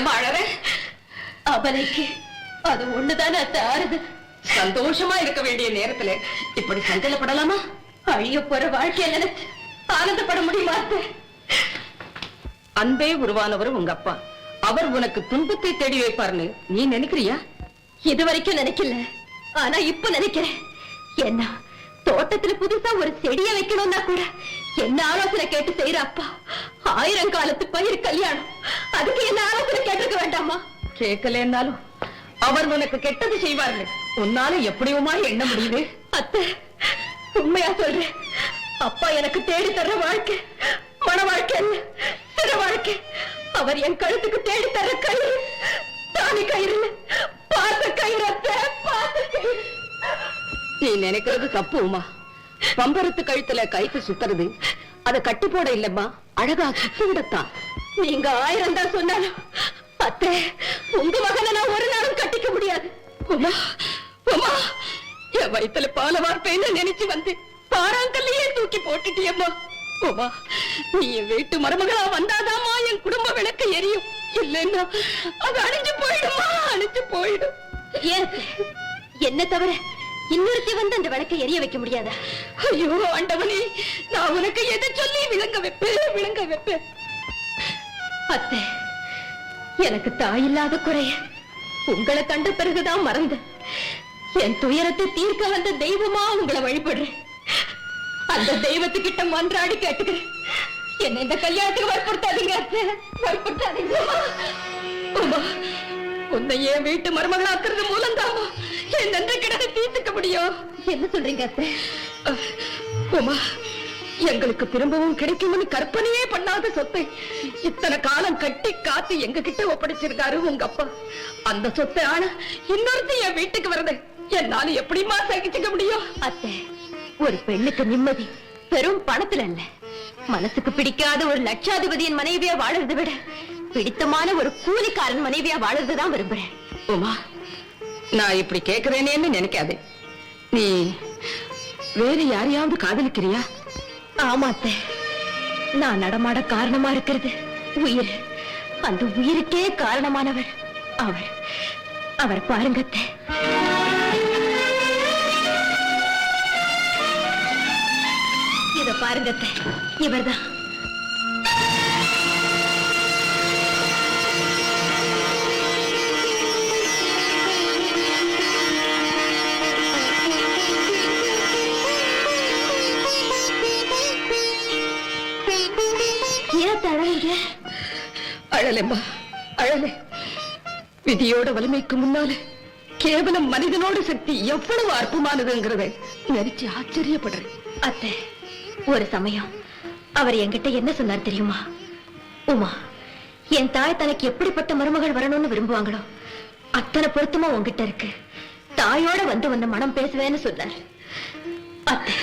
ஏமா அழற? அவளைக்கு அது ஒண்ணுதானே அத்தை ஆறுது. சந்தோஷமா இருக்க வேண்டிய நேரத்துல இப்படி சஞ்சலப்படலாமா? அழிய போற வாழ்க்கைய நினைச்சு ஆனந்தப்பட முடியுமா அத்தை? அன்பே உருவானவர் உங்க அப்பா. அவர் உனக்கு துன்பத்தை தேடி வைப்பார்னு நீ நினைக்கிறியா? இதுவரைக்கும் நினைக்கல, ஆனா இப்ப நினைக்கிறேன். என்ன தோட்டத்துல புதுசா ஒரு செடியை வைக்கணும்னா கூட என்ன ஆலோசனை கேட்டு செய்யற அப்பா. 1000 காலத்து பயிர் கல்யாணம், அதுக்கு என்ன ஆலோசனை கேட்டிருக்க வேண்டாமா? கேட்கலன்னாலும் அவர் உனக்கு கெட்டது செய்வார்கள். உன்னால எப்படியுமா எண்ண முடியுது? அத்தை, உண்மையா சொல்றேன். அப்பா எனக்கு தேடி தர்ற வாழ்க்கை மன வாழ்க்கை அல்ல, சிற வாழ்க்கை. அவர் என் கழுத்துக்கு தேடி தர்ற கயிறு தானி கயிறு இல்ல, பாச கயிறு. அத்தை, பாச கயிறு. நீ நினைக்கிறது தப்பு உமா. பம்பரத்து கழுத்துல கைத்து சுத்துறது அதை கட்டி போட இல்லம்மா, அழகா சுத்தி விடத்தான். நீங்க 1000 தான் சொன்னாலும் அத்தை, உங்க மகனை நான் ஒரு நாளும் கட்டிக்க முடியாது. உமா, உமா, என் வயித்துல பால வார்ப்பேன்னு நினைச்சு வந்து பாறாங்கல்லையே தூக்கி போட்டுட்டியம்மா. உமா, நீ என் வீட்டு மருமகளா வந்தாதாமா என் குடும்ப விளக்கு எரியும். இல்லைன்னா அது அழிஞ்சு போயிடுமா, அழிஞ்சு போயிடும். ஏன் என்ன தவிர இன்னொருத்தி வந்து அந்த விளக்கை எரிய வைக்க முடியாதா? ஐயோ ஆண்டவனே, நான் உனக்கு எதை சொல்லி விளங்க வைப்பேன்? அத்தை, எனக்கு தாயில்லாத குறைய உங்களை கண்ட பிறகுதான் மறந்து என் துயரத்தை தீர்க்க வந்த தெய்வமா உங்களை வழிபடுறேன். அந்த தெய்வத்துக்கிட்ட மன்றாடி கேட்டுக்கிறேன், என்ன இந்த கல்யாணத்துக்கு வற்புறுத்தாதீங்க அத்தை, வற்புறுத்தாதீங்க. உன்னை என் வீட்டு மருமகளாக்குறது மூலம்தாமா என் நன்றி கிடக்க தீர்த்துக்க முடியும். என்ன சொல்றீங்க அத்தை? உமா, எங்களுக்கு திரும்பவும் கிடைக்கும்னு கற்பனையே பண்ணாத சொத்தை இத்தனை காலம் கட்டி காத்து எங்க கிட்ட ஒப்படைச்சிருக்காரு உங்க அப்பா. அந்த சொத்தை ஆனா இன்னொருத்தி என் வீட்டுக்கு வரது என்னால எப்படிமா சகிச்சுக்க முடியும்? அத்தை, ஒரு பெண்ணுக்கு நிம்மதி பெரும் பணத்துல இல்ல, மனசுக்கு பிடிக்காத ஒரு லட்சாதிபதியின் மனைவியா வாழறதை விட பிடித்தமான ஒரு கூலிக்காரன் மனைவியா வாழறதுதான் விரும்புறேன். உமா, நான் இப்படி கேக்குறேனேன்னு நினைக்காதே. நீ வேற யாரையாவது காதலிக்கிறியா? ஆமா அத்தை, நான் நடமாட காரணமா இருக்கிறது உயிர். அந்த உயிருக்கே காரணமானவர் அவர் பாருங்க அத்தை. இத பாருங்க அத்தை, இவர்தான். அழலம்மா, அழல. விதியோட வலிமைக்கு முன்னால கேவலம் மனிதனோட சக்தி எவ்வளவு அற்புதமானதுங்கிறத நினைச்சு ஆச்சரியப்படுறேன். அத்தை, ஒரு சமயம் அவர் என்கிட்ட என்ன சொன்னார் தெரியுமா? உமா, என் தாய் தனக்கு எப்படிப்பட்ட மருமகள் வரணும்னு விரும்புவாங்களோ அத்தனை பொருத்தமா உங்ககிட்ட இருக்கு, தாயோட வந்து மனம் பேசுவேன்னு சொன்னார். அத்தை,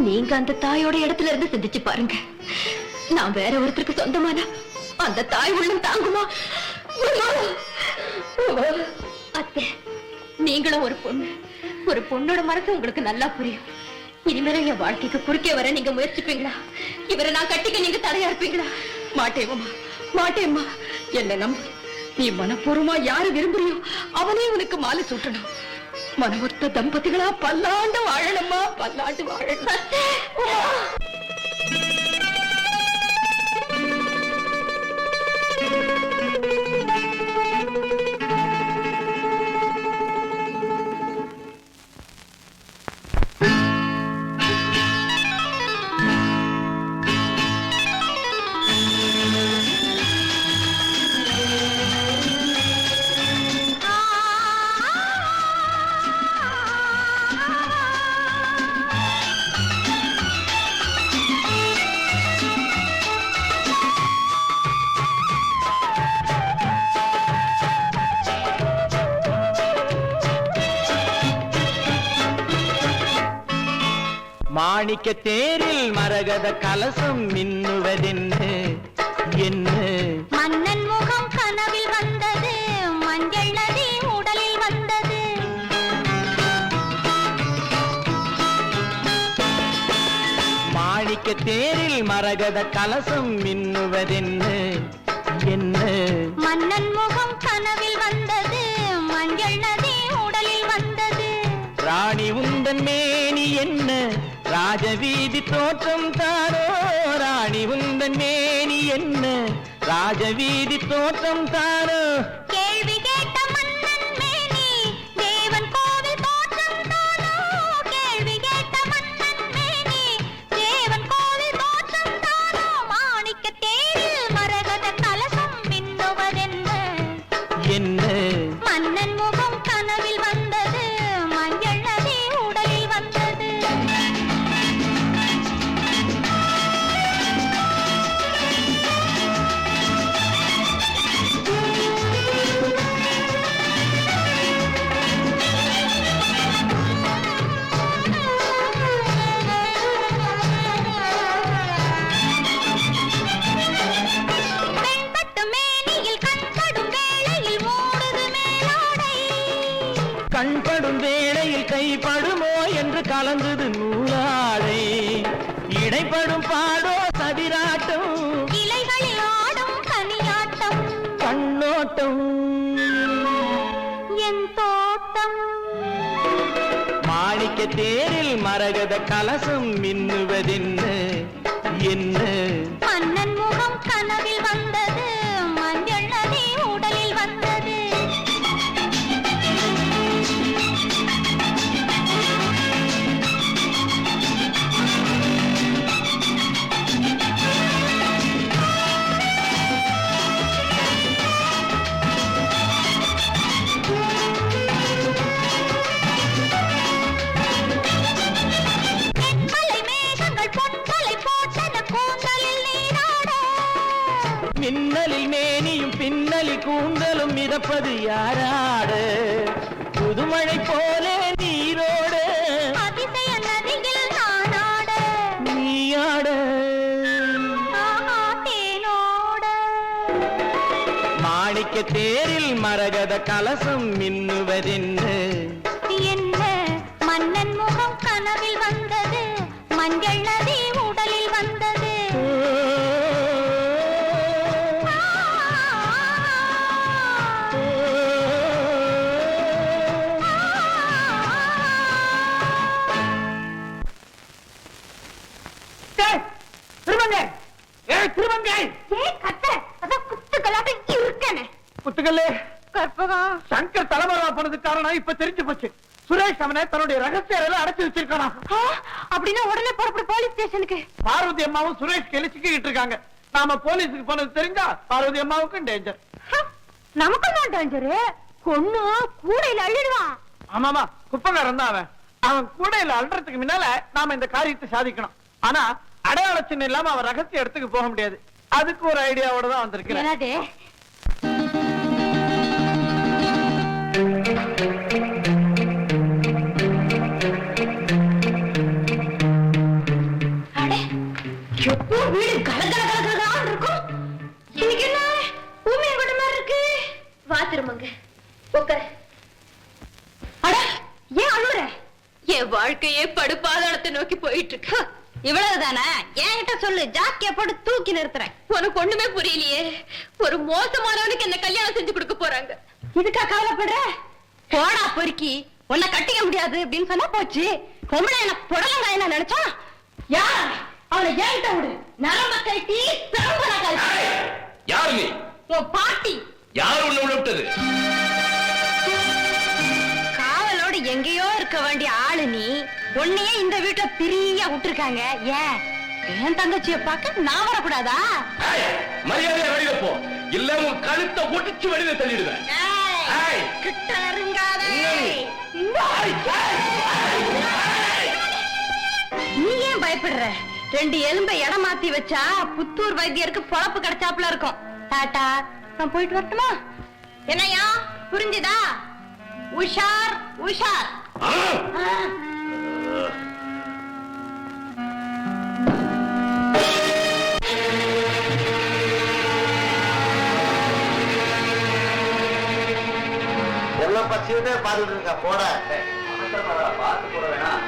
நீங்க அந்த தாயோட இடத்துல இருந்து சிந்திச்சு பாருங்க. நான் வேற ஒருத்தருக்கு சொந்தமான அந்த தாய் உள்ளம் தாங்குமா? அத்தை, நீங்களும் ஒரு பொண்ணோட மனசு உங்களுக்கு நல்லா புரியும். இனிமேல என் வாழ்க்கைக்கு குறுக்கே வர நீங்க முயற்சிப்பீங்களா? இவரை நான் கட்டிக்க நீங்க தடையா இருப்பீங்களா? மாட்டேம்மா, மாட்டேம்மா. என்ன நம்ப, நீ மனப்பூர்வமா யாரு விரும்புறியோ அவனே உனக்கு மாலை சூட்டணும். மனவொத்த தம்பதிகளா பல்லாண்டு வாழணுமா, பல்லாண்டு வாழணும். மாணிக்க தேரில் மரகத கலசம் மின்னுவதென்று என்ன? மன்னன் முகம் கனவில் வந்தது, மஞ்சள் நதி உடலில் வந்தது. மாணிக்க தேரில் மரகத கலசம் மின்னுவதென்று என்ன மன்னன் முகம் கனவில் வந்தது மஞ்சள் நதி உடலில் வந்தது ராணி உந்தன் மேனி என்ன ராஜவீதி தோற்றம் தானோ ராணி உந்தன் மேனி என்ன ராஜவீதி தோற்றம் தானோ கேள்வி கேட்ட மன்னன் மேனி தேவன் கோவில் தோற்றம் தானோ கேள்வி கேட்ட மன்னன் மேனி தேவன் கோவில் தோற்றம் தானோ மாணிக்க தேரில் மரகத கலசம் மின்னுவதென்ன என்ன மன்னன் முகம் கனவில் வந்தது மஞ்சள் நதி உடலில் வந்தது வெண்பட்டு மேனியில் கண்படும் வேளையில் மூடுது மேலாடை கண்படும் வேளையில் கைப்படுமோ என்று கலந்தது நூலாடை இடைப்படும் பாடோ சதிராட்டம் இலைகளில் ஆடும் கனியாட்டம் கண்ணோட்டம் என் தோட்டம் மாணிக்க தேரில் மரகத கலசம் மின்னுவதென்ன என்ன மன்னன் முகம் கனவில் வந்தது மஞ்சள் நதி உடலில் வந்தது தென்மலை மேகங்கள் பொன்மலை போட்டன கூந்தலில் நீராட மின்னலில் மேனியும் பின்னலில் கூந்தலும் மிதப்பது யாராட புதுமழை போலே நீரோட அதிசய நதியில் நானாட நீயாட ஆஹா தேனோட மாணிக்க தேரில் மரகத கலசம் மின்னுவதென்ன என்ன மன்னன் முகம் கனவில் வந்தது மஞ்சள் நதி உடலில் வந்தது புத்துக்கல்லே கற்பகம் சங்கர் தலைமறைவா போனதுக்கு காரணம் இப்ப தெரிஞ்சு போச்சு சுரேஷ் அவனை தன்னுடைய ரகசிய அறையில அடைச்சு வச்சிருக்கானா அப்படின்னா உடனே புறப்படு போலீஸ் ஸ்டேஷனுக்கு பார்வதி அம்மாவும் சுரேஷ் கெளிச்சுக்கிட்டு இருக்காங்க நாம போலீஸுக்கு போனது தெரிஞ்சா பார்வதி அம்மாவுக்கும் டேஞ்சர் நமக்கு தான் டேஞ்சரு கொன்னு கூடையில அள்ளிடுவான் ஆமாமா குப்பகாரன் தான் அவன் கூடையில அல்றதுக்கு முன்னால நாம இந்த காரியத்தை சாதிக்கணும் ஆனா அடையாள சின்னம் இல்லாம அவன் ரகசிய இடத்துக்கு போக முடியாது அதுக்கு ஒரு ஐடியாவோட தான் வந்திருக்கிறேன் என்னது எப்போ வீடு கலகலகலகலன்னு இருக்கும். இன்னைக்கு என்ன ஊமையா கொண்ட மாதிரி இருக்கு. வா திரும்பங்க. உட்காரு. அட, ஏன் அழுவுற? என் வாழ்க்கையே படுபாதாளத்தை நோக்கி போயிட்டு இருக்கு. இவ்வளவுதானா? என்கிட்ட சொல்லு, ஜாக்கிய போட்டு தூக்கி நிறுத்துறேன். உனக்கு ஒண்ணுமே புரியலையே. ஒரு மோசமானவனுக்கு என்ன கல்யாணம் செஞ்சு கொடுக்க போறாங்க. இதுக்கா கவலைப்படுற? போடா பொறுக்கி, உன்னை கட்டிக்க முடியாது அப்படின்னு சொன்னா போச்சு. பொம்பளை என்ன புடலங்கா என்ன நினைச்சா? யார் அவளை ஏன்ட்ட விடு. நரம்ப கட்டி பெரும்புறா கட்டி. யாரு நீ? உன் பாட்டி. யார் உன்னை விட்டது? காவலோடு எங்கேயோ இருக்க வேண்டிய ஆளு நீ. உன்னையே இந்த வீட்டுல பிரியா விட்டுருக்காங்க. ஏன் என் தங்கச்சிய பார்க்க நான் வரக்கூடாதா? மரியாதையா வெளியில போ, இல்ல உன் கழுத்தை ஒட்டிச்சு வெளியில தள்ளிடுவேன். கிட்ட நெருங்காத. நீ ஏன் பயப்படுற? ரெண்டு எலும்பை இடம் மாத்தி வச்சா புத்தூர் வைத்தியருக்கு பொழப்பு கிடைச்சாப்புல இருக்கும். டாடா, நான் போயிட்டு வரட்டுமா? என்னையா புரிஞ்சுதா? உஷார் உஷார். எவ்வளவு பசியதே பாத்துட்டு இருக்கா. போட பார்த்து போட வேணாம்.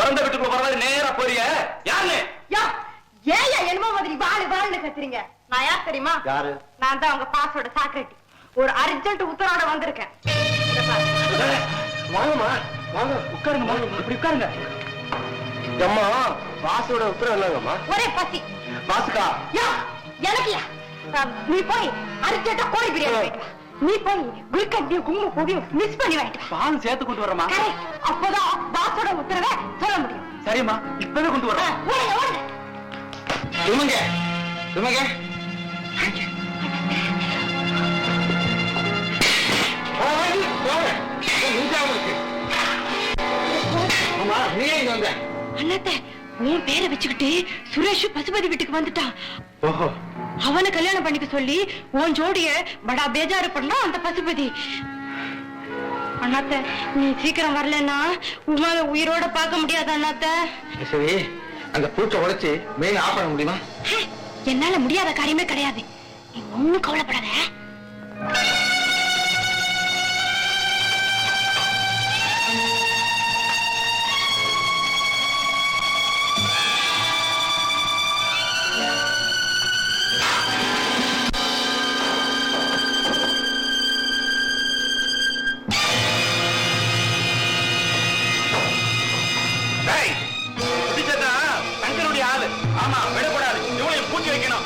திறந்த வீட்டுக்குள்ள வரலாறு நேரா போறீங்க. யாருன்னு? ஏன் என்னமோ மாதிரி வாழ்னு கத்துறீங்க? நான் யார் தெரியுமா? யாரு? நான் தான் உங்க பாஸோட சாக்ரட்டி. ஒரு அர்ஜென்ட் உத்தரவோட வந்திருக்கேன். வாங்கம்மா வாங்க உட்காருங்கம்மா, இப்படி உட்காருங்க. அம்மா பாசோட உத்தரவு என்னங்கம்மா? ஒரே பசி. பாசுக்கா எனக்குயா? நீ போய் அர்ஜென்ட்டா கோழி பிரியாணி வாங்கிட்டு வா. நீ போய் குல்கண்டியும் குங்கும பூவையும் மிஸ் பண்ணி வாங்கிட்டு வா. பால் சேர்த்து கொண்டு வரமா? அப்பதான் பாஸோட உத்தரவை சொல்ல முடியும். சரிம்மா, இப்பவே கொண்டு வரோம். ஓடுங்க. இவங்க இவங்க அண்ணாத்த உன் பேரை வச்சுக்கிட்டு சுரேஷ் பசுபதி வீட்டுக்கு வந்துட்டான். ஓஹோ அவனை கல்யாணம் பண்ணிக்க சொல்லி உன் ஜோடிய படா பேஜாரு பண்ணா அந்த பசுபதி. அண்ணாத்த நீ சீக்கிரம் வரலன்னா உமால உயிரோட பார்க்க முடியாது அண்ணாத்த. சரி அந்த பூச்சை உடைச்சு மெயின் ஆஃப் பண்ண முடியுமா? என்னால முடியாத காரியமே கிடையாது. நீ ஒண்ணும் கவலைப்படாத. தங்களுடைய ஆளு. ஆமா, விடக்கூடாது. இவளையும் பூச்சி வைக்கணும்.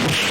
ஆ